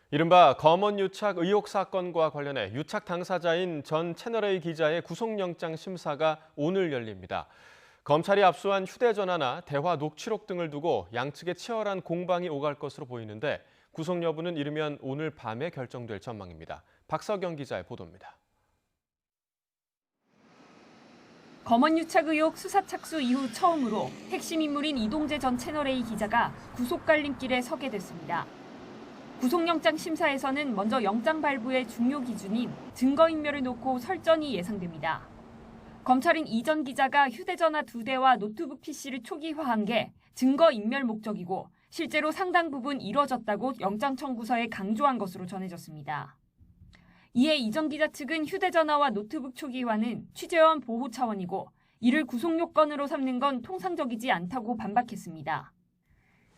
이른바 검언 유착 의혹 사건과 관련해 유착 당사자인 전 채널A 기자의 구속영장 심사가 오늘 열립니다. 검찰이 압수한 휴대전화나 대화 녹취록 등을 두고 양측의 치열한 공방이 오갈 것으로 보이는데 구속 여부는 이르면 오늘 밤에 결정될 전망입니다. 박서경 기자의 보도입니다. 검언 유착 의혹 수사 착수 이후 처음으로 핵심 인물인 이동재 전 채널A 기자가 구속 갈림길에 서게 됐습니다. 구속영장 심사에서는 먼저 영장 발부의 중요 기준인 증거인멸을 놓고 설전이 예상됩니다. 검찰은 이 전 기자가 휴대전화 2대와 노트북 PC를 초기화한 게 증거인멸 목적이고 실제로 상당 부분 이뤄졌다고 영장 청구서에 강조한 것으로 전해졌습니다. 이에 이 전 기자 측은 휴대전화와 노트북 초기화는 취재원 보호 차원이고 이를 구속 요건으로 삼는 건 통상적이지 않다고 반박했습니다.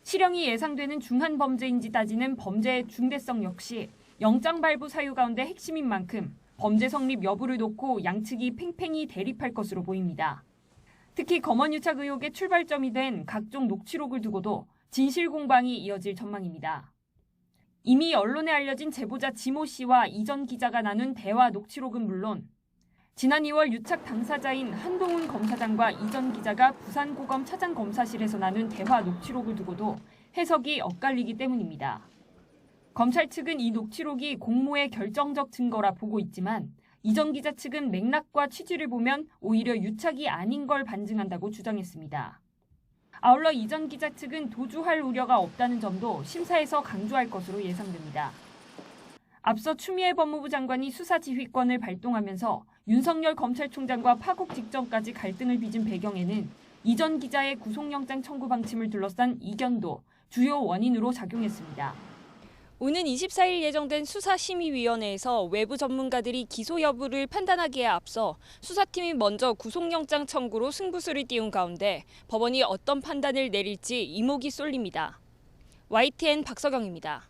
실형이 예상되는 중한 범죄인지 따지는 범죄의 중대성 역시 영장 발부 사유 가운데 핵심인 만큼 범죄 성립 여부를 놓고 양측이 팽팽히 대립할 것으로 보입니다. 특히 검언 유착 의혹의 출발점이 된 각종 녹취록을 두고도 진실 공방이 이어질 전망입니다. 이미 언론에 알려진 제보자 지모 씨와 이 전 기자가 나눈 대화 녹취록은 물론 지난 2월 유착 당사자인 한동훈 검사장과 이 전 기자가 부산고검 차장검사실에서 나눈 대화 녹취록을 두고도 해석이 엇갈리기 때문입니다. 검찰 측은 이 녹취록이 공모의 결정적 증거라 보고 있지만 이 전 기자 측은 맥락과 취지를 보면 오히려 유착이 아닌 걸 반증한다고 주장했습니다. 아울러 이 전 기자 측은 도주할 우려가 없다는 점도 심사에서 강조할 것으로 예상됩니다. 앞서 추미애 법무부 장관이 수사 지휘권을 발동하면서 윤석열 검찰총장과 파국 직전까지 갈등을 빚은 배경에는 이 전 기자의 구속영장 청구 방침을 둘러싼 이견도 주요 원인으로 작용했습니다. 오는 24일 예정된 수사심의위원회에서 외부 전문가들이 기소 여부를 판단하기에 앞서 수사팀이 먼저 구속영장 청구로 승부수를 띄운 가운데 법원이 어떤 판단을 내릴지 이목이 쏠립니다. YTN 박서경입니다.